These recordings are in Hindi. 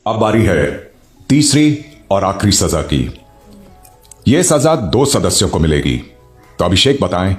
अब बारी है तीसरी और आखिरी सजा की। यह सजा 2 सदस्यों को मिलेगी। तो अभिषेक बताएं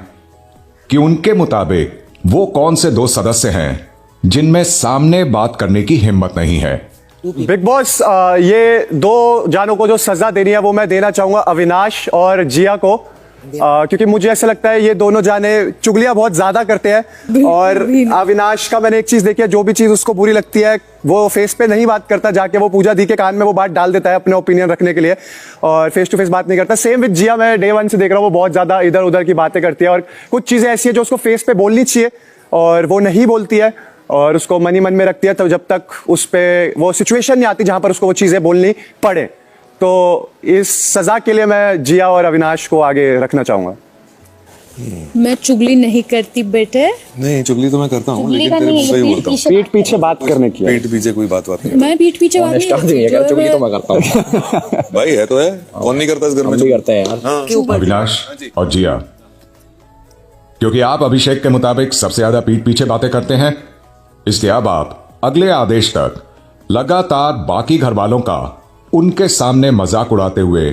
कि उनके मुताबिक वो कौन से 2 सदस्य हैं जिनमें सामने बात करने की हिम्मत नहीं है। बिग बॉस, ये 2 जानों को जो सजा देनी है वो मैं देना चाहूंगा अविनाश और जिया को, क्योंकि मुझे ऐसा लगता है ये दोनों जाने चुगलियां बहुत ज्यादा करते हैं। और अविनाश का मैंने एक चीज देखी है, जो भी चीज उसको बुरी लगती है वो फेस पे नहीं बात करता, जाके वो पूजा दी के कान में वो बात डाल देता है अपने ओपिनियन रखने के लिए, और फेस टू फेस बात नहीं करता। सेम विद जिया, मैं डे 1 से देख रहा हूँ वो बहुत ज्यादा इधर उधर की बातें करती है, और कुछ चीजें ऐसी है जो उसको फेस पे बोलनी चाहिए और वो नहीं बोलती है, और उसको मन ही मन में रखती है, तो जब तक उस पे वो सिचुएशन नहीं आती जहां पर उसको वो चीजें बोलनी पड़े। तो इस सजा के लिए मैं जिया और अविनाश को आगे रखना चाहूंगा। मैं चुगली नहीं करती बेटे। नहीं, चुगली तो मैं करता हूँ, लेकिन तेरे मुंह पे ही बोलता हूँ। पीठ पीछे बात करने की, पीठ पीछे कोई बात नहीं। मैं पीठ पीछे बात नहीं करती। चुगली तो मैं करता हूँ। भाई है तो है, कौन नहीं करता इस घर में? नहीं करते हैं यार। अविनाश और जिया, क्योंकि आप अभिषेक के मुताबिक सबसे ज्यादा पीठ पीछे बातें करते हैं, इसलिए अब आप अगले आदेश तक लगातार बाकी घर वालों का उनके सामने मजाक उड़ाते हुए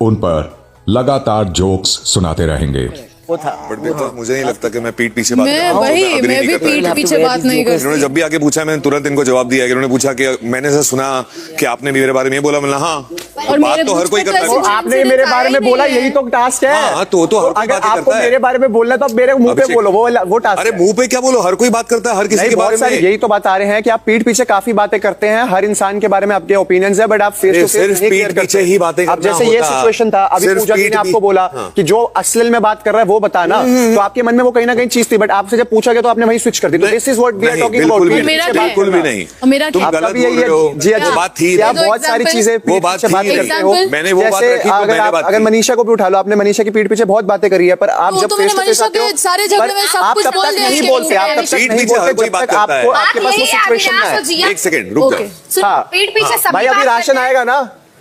उन पर लगातार जोक्स सुनाते रहेंगे। बट मुझे नहीं लगता कि मैं पीठ पीछे बात मैं भी पीठ पीछे बात नहीं करती। इन्होंने जब भी आके पूछा, मैंने तुरंत इनको जवाब दिया कि उन्होंने पूछा कि मैंने ऐसा सुना कि आपने मेरे बारे में ये बोला। मतलब हाँ, और बात तो हर कोई करता है। आपने मेरे बारे में बोला, यही तो टास्क है। हाँ, तो हर कोई अगर बात आपको करता है। मेरे बारे में बोलना तो आप मेरे मुंह पे बोलो, वो टास्क। अरे मुंह पे क्या बोलो, हर कोई बात करता है हर किसी के बारे में। यही तो बता रहे हैं कि आप पीठ पीछे काफी बातें करते हैं, हर इंसान के बारे में आपके ओपिनियंस है, बट आप फेस टू फेस पीठ पीछे ही बातें करना। अब जैसे ये सिचुएशन था, अभी पूजा जी ने आपको बोला कि जो असल में बात कर रहा है वो बताना, तो आपके मन में वो कहीं ना कहीं चीज थी, बट आपसे जब पूछा गया तो आपने वही स्विच कर दी। तो this is what we are talking about. बिल्कुल भी नहीं, मेरा तुम गलत बोल रहे हो। वो बात थी, आप बहुत सारी चीजें वो बात करते हो। मैंने वो बात रखी, तो मैंने बात। अगर मनीषा को भी उठा लो, आपने मनीषा की पीठ पीछे बहुत बातें करी है, पर आप जब फेस टू फेस आते हो सारे झगड़े में सब कुछ बोल दिया। नहीं बोलते, आप तब तक नहीं बोलते जब तक आपको आपके पास वो सिचुएशन है। एक सेकंड रुक जाओ। पीठ पीछे सब भाई अभी राशन आएगा ना,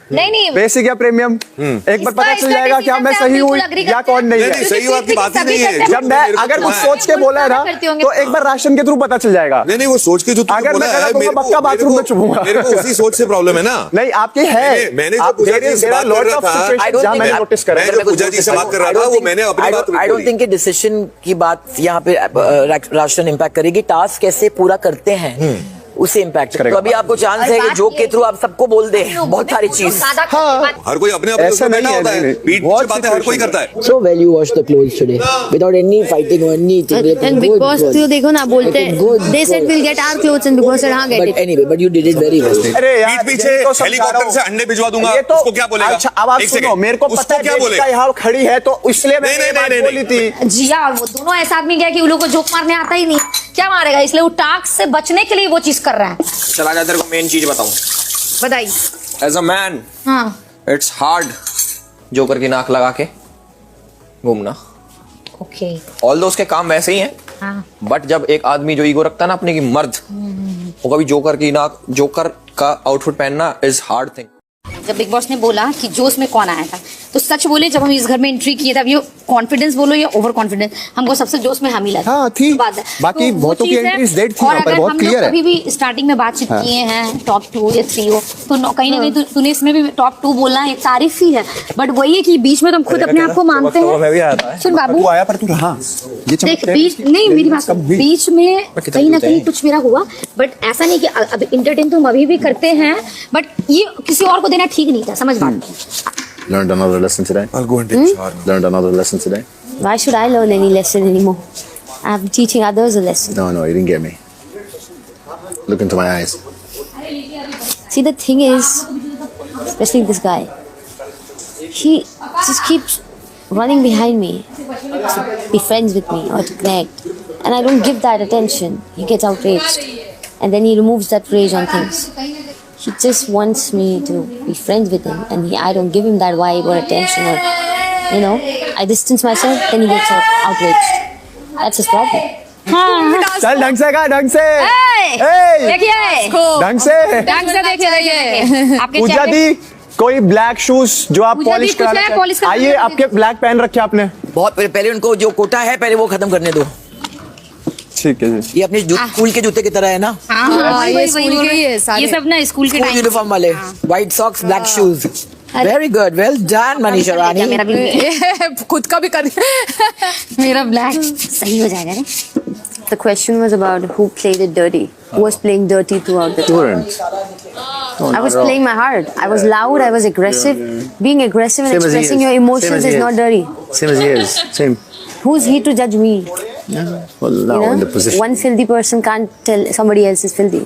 नहीं बेसिक या प्रीमियम, एक बार पता चल जाएगा कि मैं सही हूँ या कौन नहीं है। सही बात की बात ही नहीं है। जब मैं अगर कुछ सोच के बोला है ना, तो एक बार राशन के थ्रू पता चल जाएगा। नहीं वो सोच के जो अगर मैं गलत हूँ पक्का बाथरूम में चुभूंगा। मेरे को उसी सोच से प्रॉब्लम है ना। नहीं आपकी है। मैंने जो पूजा जी से बात कर रहा था, जहाँ मैंने नोटिस करा, मैं जो पूजा जी से बात कर रहा था, वो मैंने अपनी बात। आई डोंट थिंक डिसीजन की बात यहाँ पे राशन इम्पैक्ट करेगी। टास्क कैसे पूरा करते हैं उसे इम्पैक्ट करेगा। तो अभी आपको चांस है कि जोक के थ्रू आप सबको बोल दे बहुत सारी चीज। हर कोई अपने ऐसा नहीं होता है, पीठ पीछे बातें हर कोई करता है। So well you watched the clothes today without any fighting or anything. And Big Boss तो देखो ना बोलते हैं, they said we'll get our clothes and Big Boss said हाँ get But it. anyway, but you did it very well. अरे यार, पीठ पीछे हेलीकॉप्टर से अंडे भिजवा दूंगा, उसको क्या बोलेगा? अच्छा अब आप सुनो, मेरे को पता है क्या बोलेगा? यहाँ खड़ी है तो इसलिए मैंने बात बोली थी। जिया और वो दोनों ऐसा आदमी गया कि उन लोगों को जोक मारने आता ही नहीं, क्या मारेगा? इसलिए वो टास्क से बचने के लिए वो चीज कर रहा है। चला जा, तेरे को मेन चीज बताऊं। बताइए। As a man, हाँ it's hard जोकर की नाक लगा के घूमना। ओके। ऑल दो उसके काम वैसे ही हैं, हाँ। बट जब एक आदमी जो ईगो रखता है ना अपने की मर्द, वो कभी जोकर का आउटफिट पहनना इज हार्ड थिंग। जब बिग बॉस ने बोला कि जोश में कौन आया था, तो सच बोले जब हम इस घर में एंट्री किए थे, ये कॉन्फिडेंस बोलो या ओवर कॉन्फिडेंस, हमको सबसे जोश में हम ही लगा। हाँ, थी। बात है। बाकी तो बहुतों की एंट्रीज डेट थी, और यहाँ पर अगर बहुत हम क्लियर लोग है। कभी भी स्टार्टिंग में बातचीत किए हैं टॉप 2 या 3 हो, तो कहीं ना कहीं तूने इसमें भी टॉप 2 बोलना एक तारीफ ही है, बट वही है कि बीच में तुम खुद अपने आप को मानते हैं। सुन बाबू, आया पर तू रहा, देख बीच नहीं, मेरी बात सुन, बीच में कहीं ना कहीं कुछ मेरा हुआ, बट ऐसा नहीं कि अब इंटरटेन तुम अभी भी करते हैं, बट ये किसी और को देना ठीक नहीं था, समझ बात। Learned another lesson today. I'll go and take a shower. Learned another lesson today. Why should I learn any lesson anymore? I'm teaching others a lesson. No, you didn't get me. Look into my eyes. See, the thing is, especially this guy, he just keeps running behind me to be friends with me or to connect, and I don't give that attention. He gets outraged, and then he removes that rage on things. He just wants me to be friends with him, and I don't give him that vibe or attention, or I distance myself. Then he gets outraged. That's his problem. चल ढंग से, ढंग से देखिए ढंग से देखिए आपके पूजा दी, कोई ब्लैक शूज जो आप पॉलिश कराना चाहते हैं, आइए आपके ब्लैक पहन रखे आपने। बहुत पहले उनको जो कोटा है पहले वो खत्म करने दो। ठीक है जी। ये अपने स्कूल के जूते की तरह है ना, ये स्कूल के ही है सारे। ये सब ना स्कूल के स्कूल टाइम यूनिफॉर्म वाले, white socks, black shoes. Very good, well done Manisha Rani. मेरा भी खुद का भी कर मेरा ब्लैक सही हो जाएगा ना। The question was about who played it dirty. Who was playing dirty throughout the tour? I was playing my heart. I was loud. I was aggressive. Being aggressive and Same as he expressing is. your Same emotions as he is is. not dirty. Same as he is. Same. Who's he to judge me? Well, now in the position. One filthy person can't tell somebody else is filthy.